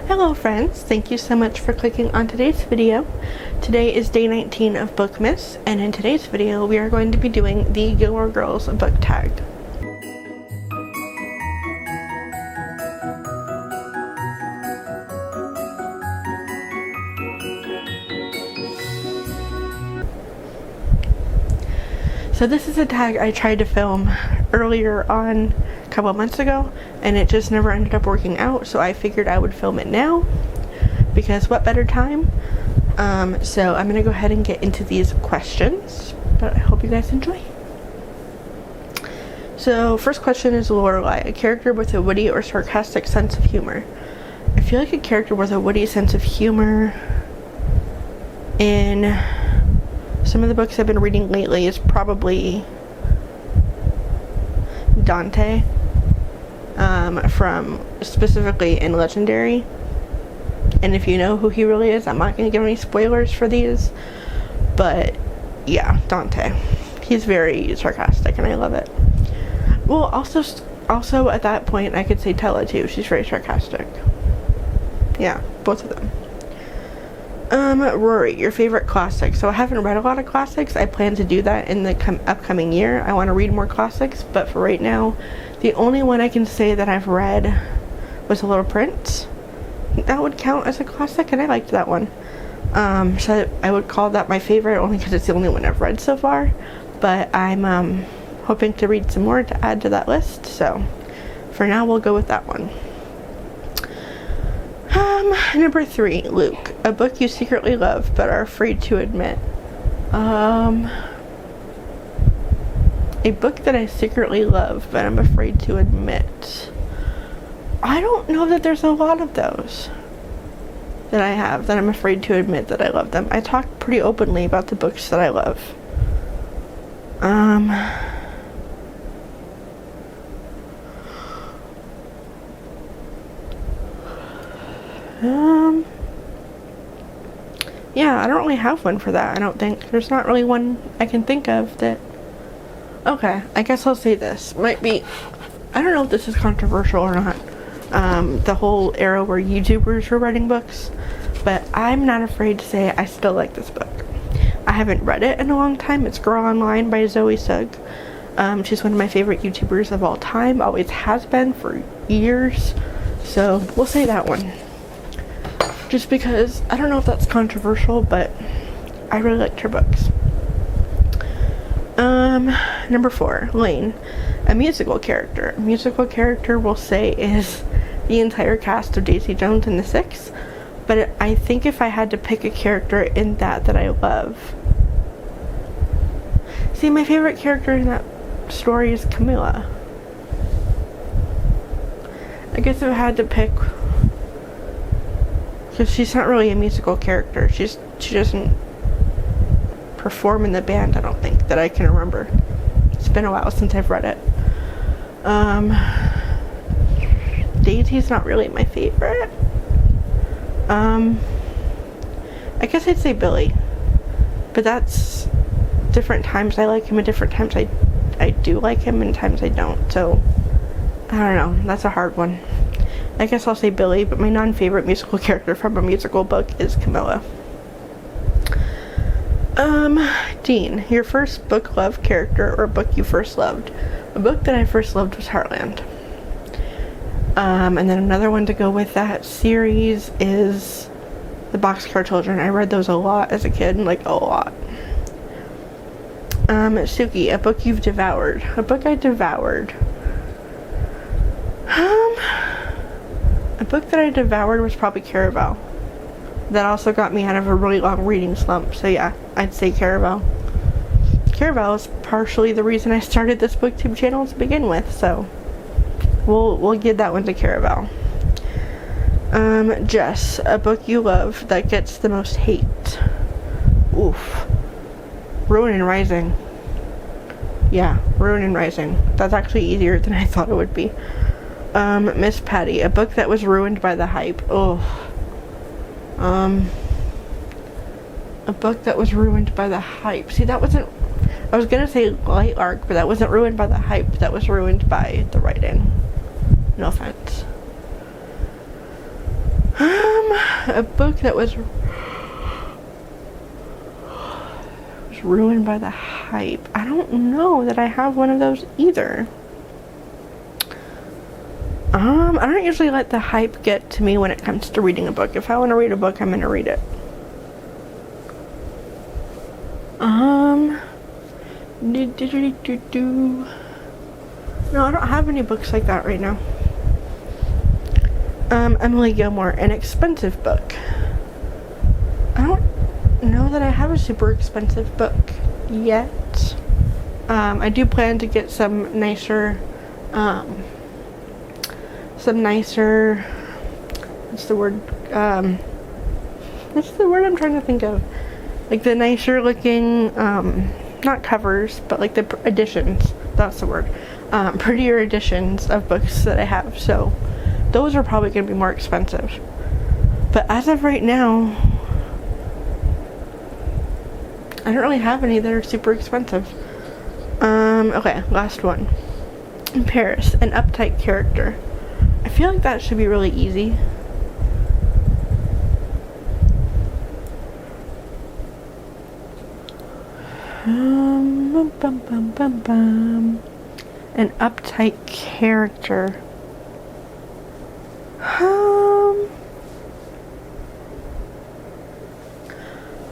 Hello friends, thank you so much for clicking on today's video. Today is day 19 of Bookmas, and in today's video we are going to be doing the Gilmore Girls book tag. So this is a tag I tried to film earlier on a couple of months ago, and it just never ended up working out, so I figured I would film it now because what better time. So I'm gonna go ahead and get into these questions, but I hope you guys enjoy. So first question is Lorelai, a character with a witty or sarcastic sense of humor. I feel like a character with a witty sense of humor in some of the books I've been reading lately is probably Dante, from specifically in Legendary. And if you know who he really is, I'm not going to give any spoilers for these, but yeah, Dante. He's very sarcastic and I love it. Well, also at that point I could say Tella too. She's very sarcastic. Yeah, both of them. Rory, your favorite classic. So I haven't read a lot of classics. I plan to do that in the upcoming year. I want to read more classics, but for right now, the only one I can say that I've read was The Little Prince. That would count as a classic, and I liked that one. So I would call that my favorite only because it's the only one I've read so far, but I'm hoping to read some more to add to that list, so for now we'll go with that one. Number 3, Luke, a book you secretly love but are afraid to admit. A book that I secretly love but I'm afraid to admit. I don't know that there's a lot of those that I have that I'm afraid to admit that I love them. I talk pretty openly about the books that I love. Yeah, I don't really have one for that. I don't think. There's not really one I can think of that. Okay, I guess I'll say this. Might be, I don't know if this is controversial or not. The whole era where YouTubers were writing books, but I'm not afraid to say I still like this book. I haven't read it in a long time. It's Girl Online by Zoe Sugg. She's one of my favorite YouTubers of all time. Always has been for years. So we'll say that one. Just because, I don't know if that's controversial, but I really liked her books. Number 4, Lane, a musical character. A musical character we'll say is the entire cast of Daisy Jones and the Six, but I think if I had to pick a character in that I love. See, my favorite character in that story is Camilla. I guess if I had to pick, because she's not really a musical character. She doesn't perform in the band, I don't think, that I can remember. It's been a while since I've read it. Daisy's not really my favorite. I guess I'd say Billy. But that's different times I like him and different times I do like him and times I don't. So, I don't know. That's a hard one. I guess I'll say Billy, but my non-favorite musical character from a musical book is Camilla. Dean, your first book love character or book you first loved. A book that I first loved was Heartland. And then another one to go with that series is The Boxcar Children. I read those a lot as a kid, like a lot. Suki, a book you've devoured. A book I devoured. A book that I devoured was probably Caraval. That also got me out of a really long reading slump, so yeah, I'd say Caraval. Caraval is partially the reason I started this booktube channel to begin with, so we'll give that one to Caraval. Jess, a book you love that gets the most hate. Oof. Ruin and Rising. Yeah, Ruin and Rising. That's actually easier than I thought it would be. Miss Patty, a book that was ruined by the hype. Oh. A book that was ruined by the hype. See, that wasn't, I was gonna say Light Arc, but that wasn't ruined by the hype. That was ruined by the writing. No offense. A book that was ruined by the hype. I don't know that I have one of those either. I don't usually let the hype get to me when it comes to reading a book. If I want to read a book, I'm going to read it. No, I don't have any books like that right now. Emily Gilmore, an expensive book. I don't know that I have a super expensive book yet. I do plan to get some nicer, what's the word I'm trying to think of? Like the nicer looking, not covers, but like the editions, that's the word. Prettier editions of books that I have, so those are probably going to be more expensive. But as of right now, I don't really have any that are super expensive. Okay, last one. In Paris, an uptight character. I feel like that should be really easy. An uptight character.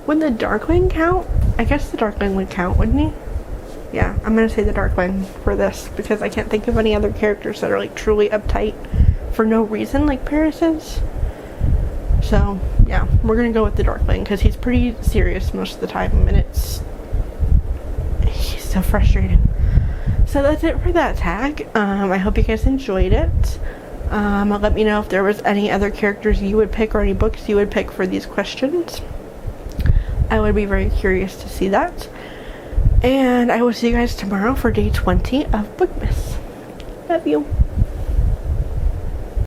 Would the Darkling count? I guess the Darkling would count, wouldn't he? Yeah, I'm gonna say the Darkling for this because I can't think of any other characters that are like truly uptight for no reason like Paris is. So yeah, we're gonna go with the Darkling because he's pretty serious most of the time and he's so frustrating. So that's it for that tag. I hope you guys enjoyed it. Let me know if there was any other characters you would pick or any books you would pick for these questions. I would be very curious to see that. And I will see you guys tomorrow for day 20 of Bookmas. Love you.